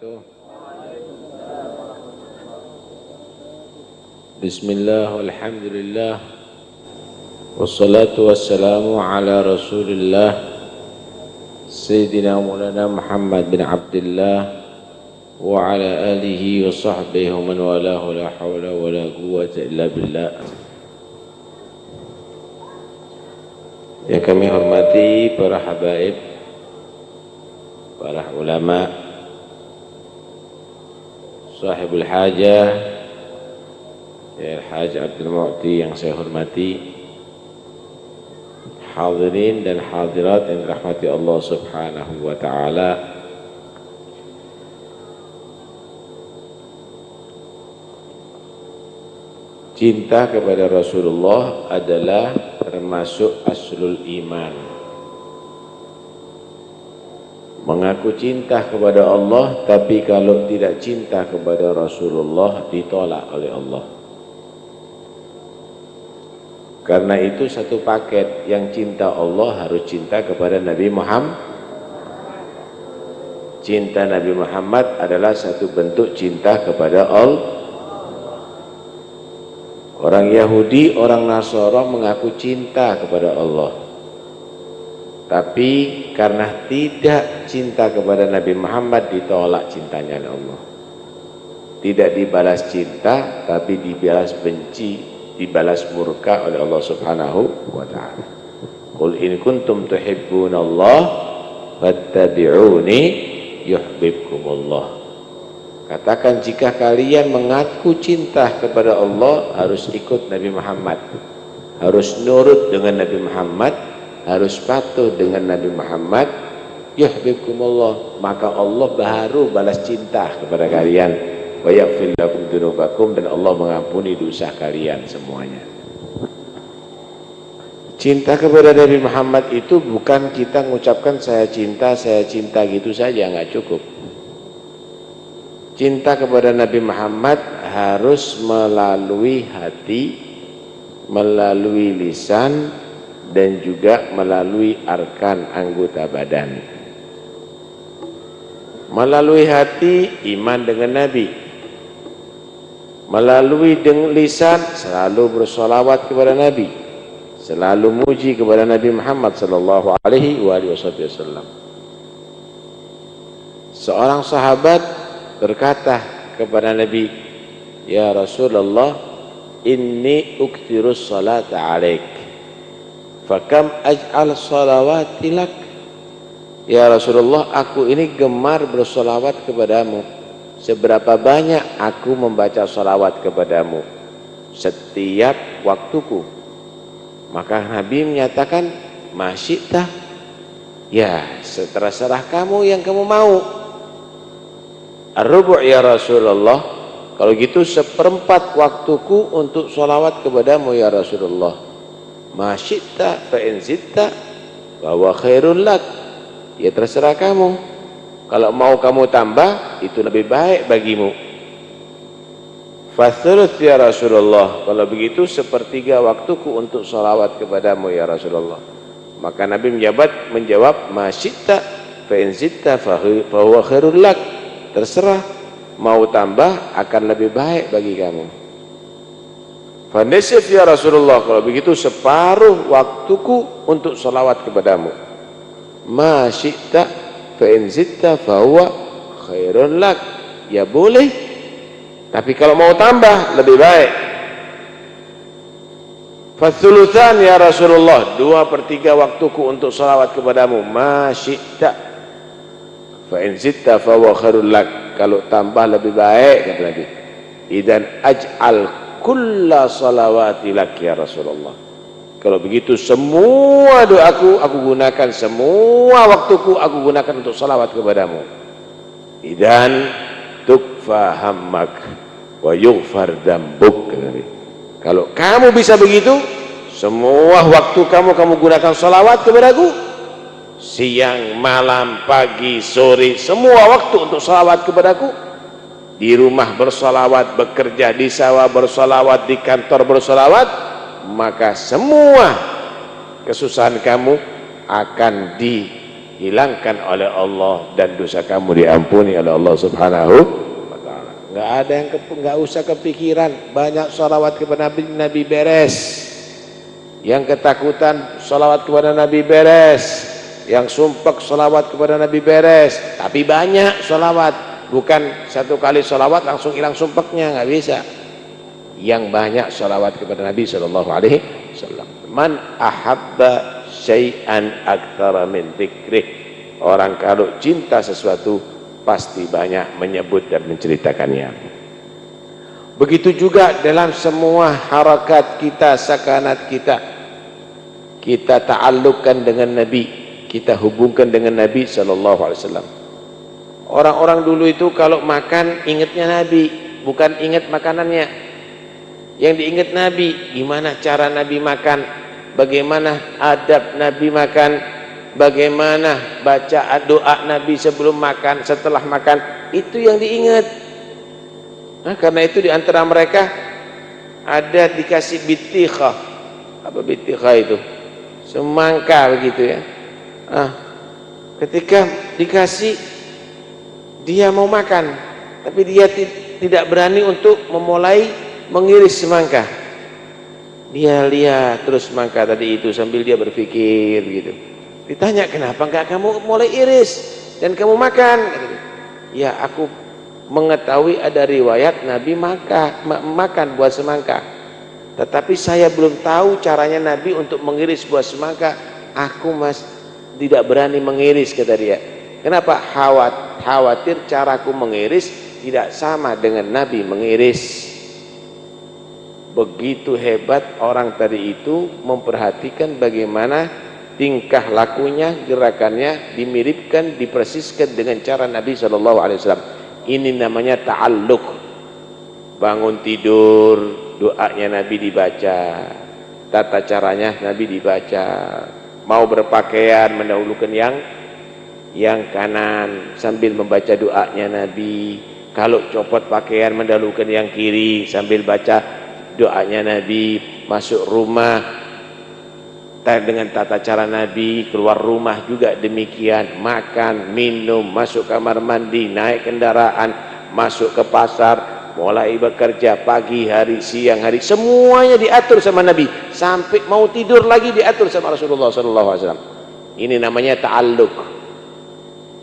wabarakatuh. Bismillah, walhamdulillah, wassalatu wassalamu ala rasulillah Sayyidina Maulana Muhammad bin Abdullah wa ala alihi wa sahbihi wa man walahu, la hawla wa la quwwata illa billah. Yang kami hormati para habaib, para ulama, sahibul hajah, ya Al-Hajj Abdul Mu'ti yang saya hormati, hadirin dan hadirat yang dirahmati Allah Subhanahu wa ta'ala. Cinta kepada Rasulullah adalah termasuk aslul iman. Mengaku cinta kepada Allah, tapi kalau tidak cinta kepada Rasulullah ditolak oleh Allah. Karena itu satu paket, yang cinta Allah harus cinta kepada Nabi Muhammad. Cinta Nabi Muhammad adalah satu bentuk cinta kepada Allah. Orang Yahudi, orang Nasara mengaku cinta kepada Allah, tapi karena tidak cinta kepada Nabi Muhammad ditolak cintanya oleh Allah. Tidak dibalas cinta, tapi dibalas benci, dibalas murka oleh Allah Subhanahu wa ta'ala. Qul in kuntum tuhibbunallah fattabi'uni yuhibbukumullah. Katakan, jika kalian mengaku cinta kepada Allah, harus ikut Nabi Muhammad, harus nurut dengan Nabi Muhammad, harus patuh dengan Nabi Muhammad, yuhibbukumullah, maka Allah baru balas cinta kepada kalian, wa yaghfir lakum dzunubakum, dan Allah mengampuni dosa kalian semuanya. Cinta kepada Nabi Muhammad itu bukan kita mengucapkan saya cinta gitu saja, nggak cukup. Cinta kepada Nabi Muhammad harus melalui hati, melalui lisan, dan juga melalui arkan anggota badan. Melalui hati, iman dengan Nabi. Melalui dengan lisan, selalu bersolawat kepada Nabi, selalu muji kepada Nabi Muhammad sallallahu alaihi wasallam. Seorang sahabat berkata kepada Nabi, ya Rasulullah, inni uktirus salata alaik, fakam aj'al salawati lak. Ya Rasulullah, aku ini gemar bersolawat kepadamu, seberapa banyak aku membaca salawat kepadamu setiap waktuku. Maka Nabi menyatakan, masyitah, ya terserah kamu yang kamu mau. Ar-rubu' ya Rasulullah, kalau gitu seperempat waktuku untuk sholawat kepadamu ya Rasulullah. Masyita fa in zitta wa huwa khairul lak, ya terserah kamu, kalau mau kamu tambah itu lebih baik bagimu. Fathuluth ya Rasulullah, kalau begitu sepertiga waktuku untuk sholawat kepadamu ya Rasulullah. Maka Nabi menjawab masyita fa in zitta fa huwa khairul lak, terserah, mau tambah akan lebih baik bagi kamu. Fanisif ya Rasulullah, kalau begitu separuh waktuku untuk sholawat kepadamu. Ma syi'ta fa in zitta fa huwa khairun lak, ya boleh, tapi kalau mau tambah lebih baik. Fathuluthan ya Rasulullah, 2/3 waktuku untuk sholawat kepadamu. Ma syi'ta fa in zitta fa huwa khairul lak, kalau tambah lebih baik, kata Nabi. Idan aj'al kulla salawati lak ya Rasulullah, kalau begitu semua doaku aku gunakan, semua waktuku aku gunakan untuk salawat kepadamu. Idan tukfa hammak wa yughfar dambuk, kata Nabi. Kalau kamu bisa begitu, semua waktu kamu gunakan salawat kepadaku, siang, malam, pagi, sore, semua waktu untuk salawat kepadaku. Di rumah bersalawat, bekerja di sawah bersalawat, di kantor bersalawat, maka semua kesusahan kamu akan dihilangkan oleh Allah dan dosa kamu diampuni oleh Allah Subhanahu wa taala. Enggak ada yang enggak usah kepikiran, banyak sholawat kepada Nabi, Nabi beres. Yang ketakutan sholawat kepada Nabi beres, yang sumpek sholawat kepada Nabi beres. Tapi banyak sholawat, bukan satu kali sholawat langsung hilang sumpeknya, nggak bisa. Yang banyak sholawat kepada Nabi Shallallahu Alaihi Wasallam. Man ahabba syai'an aktsara min dzikrih. Orang kalau cinta sesuatu pasti banyak menyebut dan menceritakannya. Begitu juga dalam semua harakat kita, sakanat kita, kita ta'alluqkan dengan Nabi, kita hubungkan dengan Nabi Shallallahu Alaihi Wasallam. Orang-orang dulu itu kalau makan ingatnya Nabi, bukan ingat makanannya. Yang diingat Nabi, gimana cara Nabi makan, bagaimana adab Nabi makan, bagaimana baca doa Nabi sebelum makan, setelah makan, itu yang diingat. Nah, karena itu diantara mereka ada dikasih bitikhah. Apa bitikhah itu? Semangka begitu ya. Ketika dikasih, dia mau makan, tapi dia tidak berani untuk memulai mengiris semangka. Dia lihat terus semangka tadi itu sambil dia berpikir gitu. Ditanya, kenapa enggak kamu mulai iris dan kamu makan? Ya, aku mengetahui ada riwayat Nabi makan buah semangka, tetapi saya belum tahu caranya Nabi untuk mengiris buah semangka. Aku tidak berani mengiris, kata dia. Kenapa? Khawatir caraku mengiris tidak sama dengan Nabi mengiris. Begitu hebat orang tadi itu memperhatikan bagaimana tingkah lakunya, gerakannya dimiripkan, dipersiskan dengan cara Nabi Shallallahu Alaihi Wasallam. Ini namanya ta'alluq. Bangun tidur, doanya Nabi dibaca, tata caranya Nabi dibaca. Mau berpakaian mendahulukan yang kanan sambil membaca doanya Nabi. Kalau copot pakaian mendahulukan yang kiri sambil baca doanya Nabi. Masuk rumah dengan tata cara Nabi, keluar rumah juga demikian, makan, minum, masuk kamar mandi, naik kendaraan, masuk ke pasar, mulai bekerja, pagi hari, siang hari, semuanya diatur sama Nabi. Sampai mau tidur lagi diatur sama Rasulullah SAW. Ini namanya ta'alluq.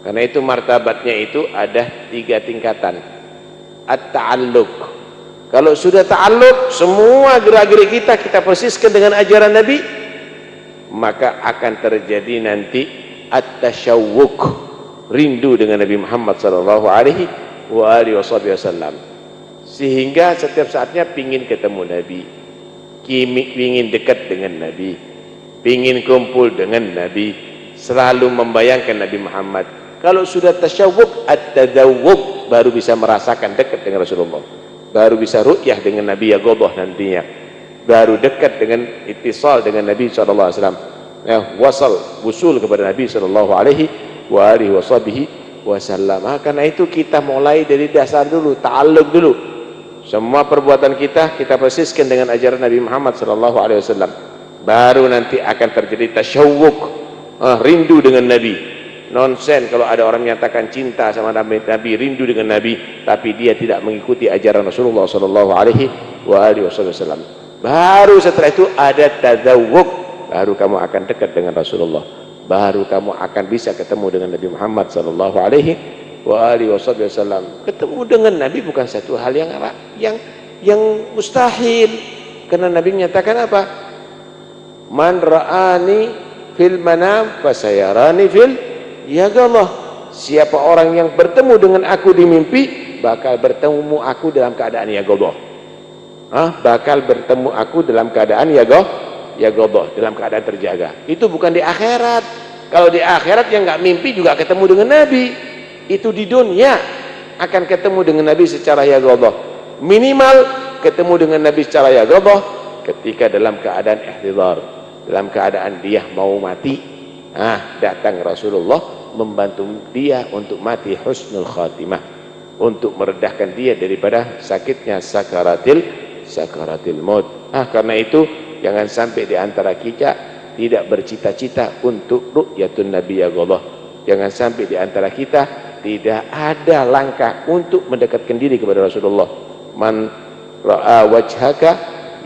Karena itu martabatnya itu ada 3 tingkatan. At-ta'alluq. Kalau sudah ta'alluq, semua gerak-gerik kita persiskan dengan ajaran Nabi, maka akan terjadi nanti at-tasyawwuq, rindu dengan Nabi Muhammad sallallahu alaihi wasallam. Sehingga setiap saatnya pingin ketemu Nabi, pingin dekat dengan Nabi, pingin kumpul dengan Nabi, selalu membayangkan Nabi Muhammad. Kalau sudah tasyawwuq, at-tadawwuq, baru bisa merasakan dekat dengan Rasulullah, baru bisa ru'yah dengan Nabi Yaqodah nantinya, baru dekat dengan ittisal dengan Nabi SAW, ya, wusul kepada Nabi SAW. Karena itu kita mulai dari dasar dulu, ta'alluq dulu. Semua perbuatan kita persiskan dengan ajaran Nabi Muhammad SAW. Baru nanti akan terjadi tasyawwuq, rindu dengan Nabi. Nonsen kalau ada orang menyatakan cinta sama Nabi, rindu dengan Nabi, tapi dia tidak mengikuti ajaran Rasulullah SAW. Baru setelah itu ada tadzawwuq, baru kamu akan dekat dengan Rasulullah, baru kamu akan bisa ketemu dengan Nabi Muhammad SAW. Ketemu dengan Nabi bukan satu hal yang mustahil, karena Nabi menyatakan apa? Man ra'ani fil manam fasayarani fil yaqadah. Siapa orang yang bertemu dengan aku di mimpi, bakal bertemu aku dalam keadaan yaqadah. Bakal bertemu aku dalam keadaan yaqadah, dalam keadaan terjaga. Itu bukan di akhirat. Kalau di akhirat yang nggak mimpi juga ketemu dengan Nabi. Itu di dunia akan ketemu dengan Nabi secara yaqadah. Minimal ketemu dengan Nabi secara yaqadah ketika dalam keadaan ihtidhar, dalam keadaan dia mau mati. Datang Rasulullah membantu dia untuk mati husnul khatimah, untuk meredahkan dia daripada sakitnya sakaratil maut. Karena itu jangan sampai di antara kita tidak bercita-cita untuk ru'yatun Nabi yaqadah, Jangan sampai di antara kita tidak ada langkah untuk mendekatkan diri kepada Rasulullah. Man ra'a wajhaka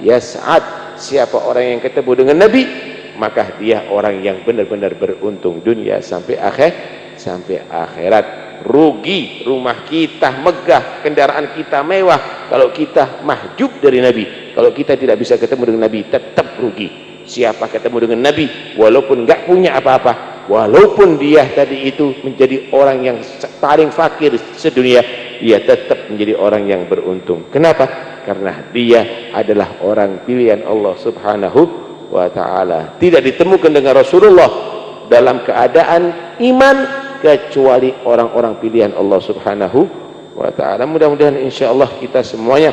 yas'ad. Siapa orang yang ketemu dengan Nabi, maka dia orang yang benar-benar beruntung dunia sampai akhirat. Rugi rumah kita megah, kendaraan kita mewah, kalau kita mahjub dari Nabi, kalau kita tidak bisa ketemu dengan Nabi, tetap rugi. Siapa ketemu dengan Nabi walaupun enggak punya apa-apa, walaupun dia tadi itu menjadi orang yang paling fakir sedunia, dia tetap menjadi orang yang beruntung. Kenapa? Karena dia adalah orang pilihan Allah Subhanahu wa ta'ala. Tidak ditemukan dengan Rasulullah dalam keadaan iman kecuali orang-orang pilihan Allah Subhanahu wa ta'ala. Mudah-mudahan insyaallah kita semuanya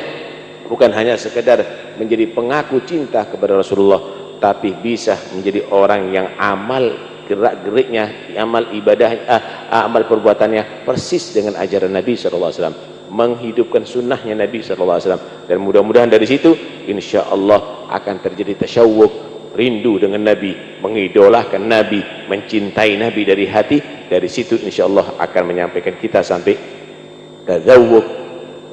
bukan hanya sekedar menjadi pengaku cinta kepada Rasulullah, tapi bisa menjadi orang yang amal gerak-geriknya, amal ibadah, amal perbuatannya persis dengan ajaran Nabi SAW, menghidupkan sunnahnya Nabi SAW. Dan mudah-mudahan dari situ insyaallah akan terjadi tasyawwuq, rindu dengan Nabi, mengidolakan Nabi, mencintai Nabi dari hati. Dari situ insyaallah akan menyampaikan kita sampai tazawwuq,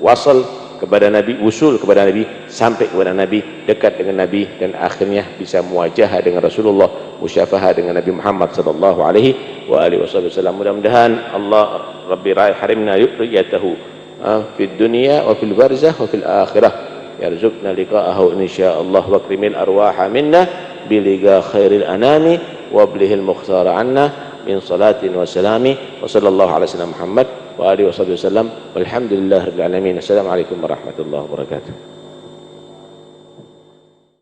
wasal kepada Nabi, usul kepada Nabi, sampai kepada Nabi, dekat dengan Nabi, dan akhirnya bisa muwajahah dengan Rasulullah, musyafahah dengan Nabi Muhammad sallallahu alaihi wa alihi wasallam. Mudah-mudahan Allah Rabbi harimna ru'yatahu fid dunya wa fil barzakh wa fil akhirah, yarzuqna liqa'ahu insyaallah, wa akrimil arwaha minna biliga khairil anami wa blihil mukhtar anna min salatin wa salami wa sallallahu ala sayyidina Muhammad wa alihi wasallam. Walhamdulillahirabbil alamin. Assalamualaikum warahmatullahi wabarakatuh.